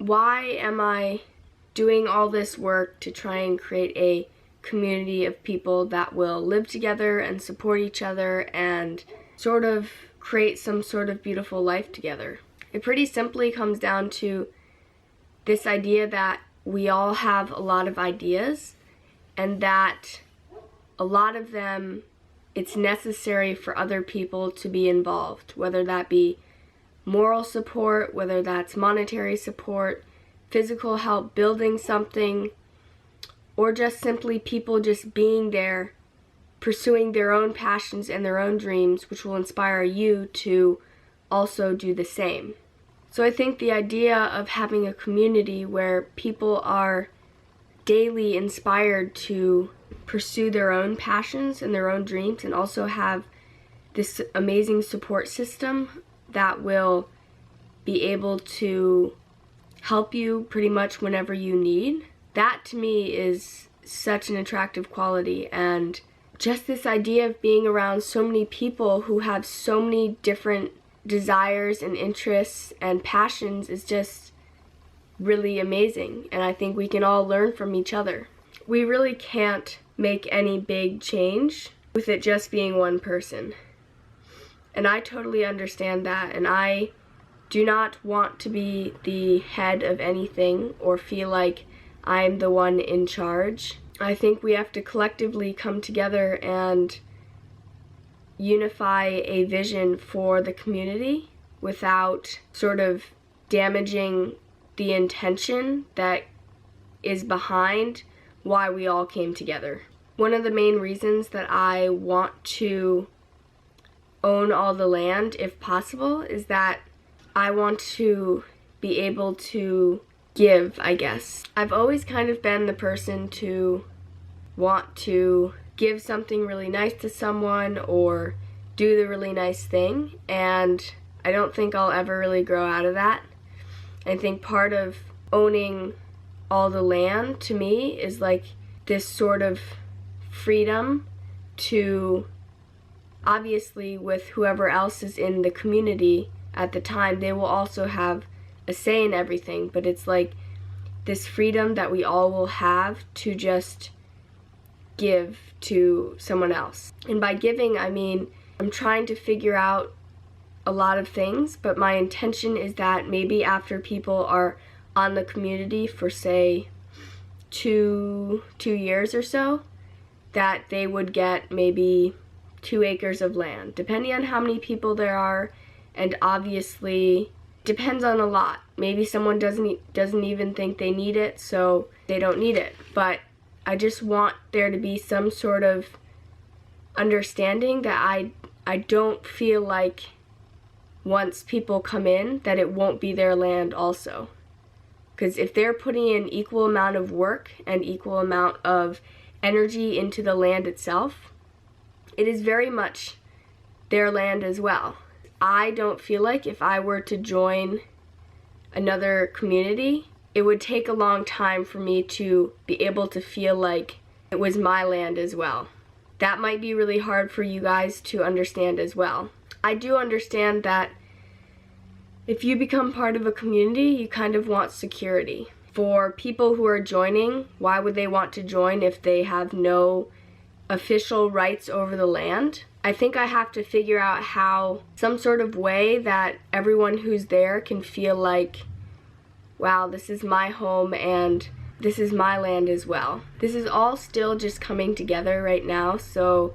why am I doing all this work to try and create a community of people that will live together and support each other and sort of create some sort of beautiful life together? It pretty simply comes down to this idea that we all have a lot of ideas, and that a lot of them, it's necessary for other people to be involved, whether that be moral support, whether that's monetary support, physical help building something, or just simply people just being there, pursuing their own passions and their own dreams, which will inspire you to also do the same. So I think the idea of having a community where people are daily inspired to pursue their own passions and their own dreams, and also have this amazing support system that will be able to help you pretty much whenever you need, that to me is such an attractive quality. And just this idea of being around so many people who have so many different desires and interests and passions is just really amazing, and I think we can all learn from each other. We really can't make any big change with it just being one person, and I totally understand that, and I do not want to be the head of anything or feel like I'm the one in charge. I think we have to collectively come together and unify a vision for the community without sort of damaging the intention that is behind why we all came together. One of the main reasons that I want to own all the land, if possible, is that I want to be able to give, I guess. I've always kind of been the person to want to give something really nice to someone or do the really nice thing, and I don't think I'll ever really grow out of that. I think part of owning all the land to me is like this sort of freedom to, obviously with whoever else is in the community at the time, they will also have a say in everything, but it's like this freedom that we all will have to just give to someone else. And by giving, I mean I'm trying to figure out a lot of things, but my intention is that maybe after people are on the community for say two years or so, that they would get maybe 2 acres of land, depending on how many people there are, and obviously depends on a lot. Maybe someone doesn't even think they need it, so they don't need it. But I just want there to be some sort of understanding that I don't feel like once people come in that it won't be their land also. Because if they're putting in equal amount of work and equal amount of energy into the land itself, it is very much their land as well. I don't feel like if I were to join another community, it would take a long time for me to be able to feel like it was my land as well. That might be really hard for you guys to understand as well. I do understand that if you become part of a community, you kind of want security. For people who are joining, why would they want to join if they have no official rights over the land? I think I have to figure out how, some sort of way that everyone who's there can feel like, wow, this is my home and this is my land as well. This is all still just coming together right now, so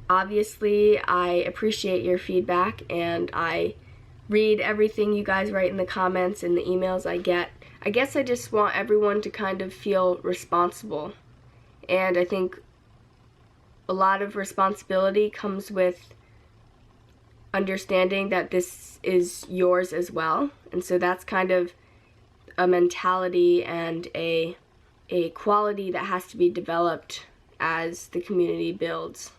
obviously I appreciate your feedback and I read everything you guys write in the comments and the emails I get. I guess I just want everyone to kind of feel responsible, and I think a lot of responsibility comes with understanding that this is yours as well, and so that's kind of a mentality and a quality that has to be developed as the community builds.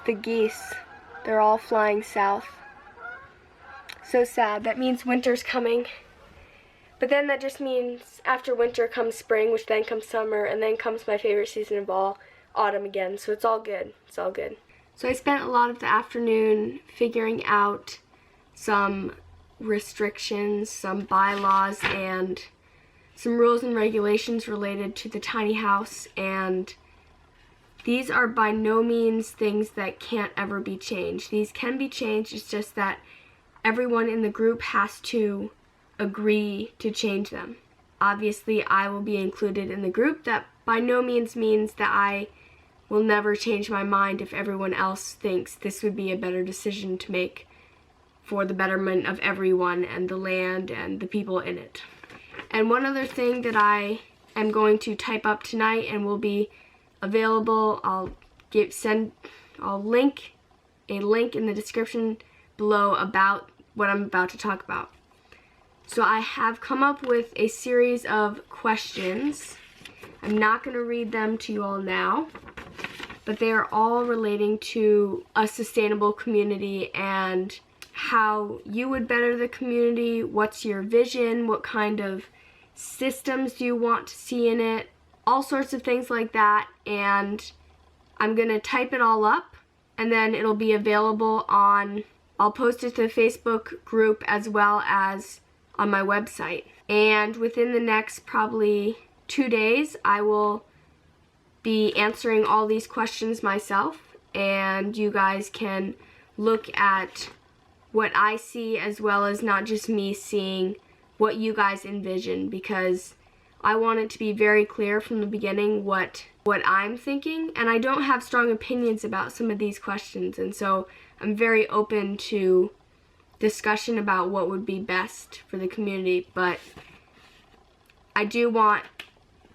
the geese. They're all flying south. So sad. That means winter's coming. But then that just means after winter comes spring, which then comes summer, and then comes my favorite season of all, autumn again. So it's all good. It's all good. So I spent a lot of the afternoon figuring out some restrictions, some bylaws, and some rules and regulations related to the tiny house, and these are by no means things that can't ever be changed. These can be changed, it's just that everyone in the group has to agree to change them. Obviously, I will be included in the group. That by no means means that I will never change my mind if everyone else thinks this would be a better decision to make for the betterment of everyone and the land and the people in it. And one other thing that I am going to type up tonight and will be available, I'll link a link in the description below about what I'm about to talk about. So I have come up with a series of questions. I'm not going to read them to you all now, but they are all relating to a sustainable community and how you would better the community, what's your vision, what kind of systems do you want to see in it, all sorts of things like that. And I'm gonna type it all up and then it'll be available on, I'll post it to the Facebook group as well as on my website. And within the next probably 2 days, I will be answering all these questions myself, and you guys can look at what I see as well as not just me seeing what you guys envision, because I want it to be very clear from the beginning what I'm thinking, and I don't have strong opinions about some of these questions, and so I'm very open to discussion about what would be best for the community, but I do want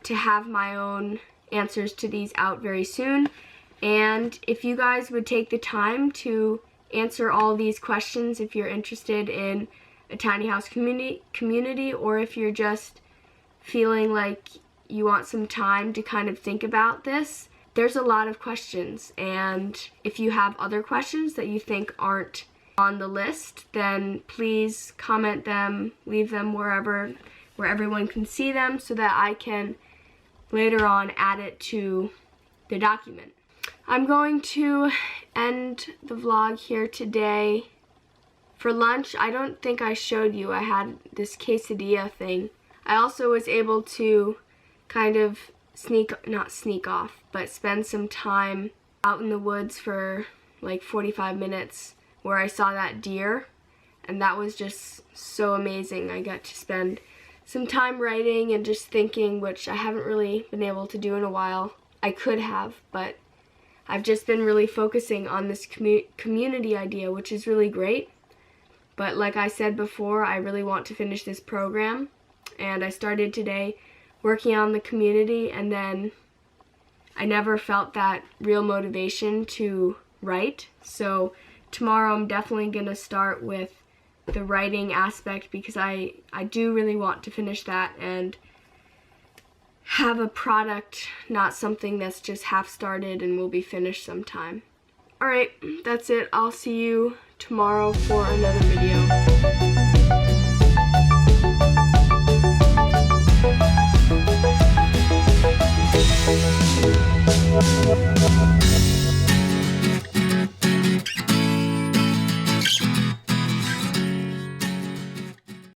to have my own answers to these out very soon. And if you guys would take the time to answer all these questions, if you're interested in a tiny house community, or if you're just feeling like you want some time to kind of think about this, there's a lot of questions, and if you have other questions that you think aren't on the list, then please comment them, leave them where everyone can see them, so that I can later on add it to the document. I'm going to end the vlog here today. For lunch, I don't think I showed you, I had this quesadilla thing. I also was able to kind of not sneak off, but spend some time out in the woods for like 45 minutes where I saw that deer, and that was just so amazing. I got to spend some time writing and just thinking, which I haven't really been able to do in a while. I could have, but I've just been really focusing on this community idea, which is really great. But like I said before, I really want to finish this program, and I started today working on the community, and then I never felt that real motivation to write. So tomorrow I'm definitely going to start with the writing aspect, because I do really want to finish that and have a product, not something that's just half started and will be finished sometime. Alright, that's it. I'll see you tomorrow for another video.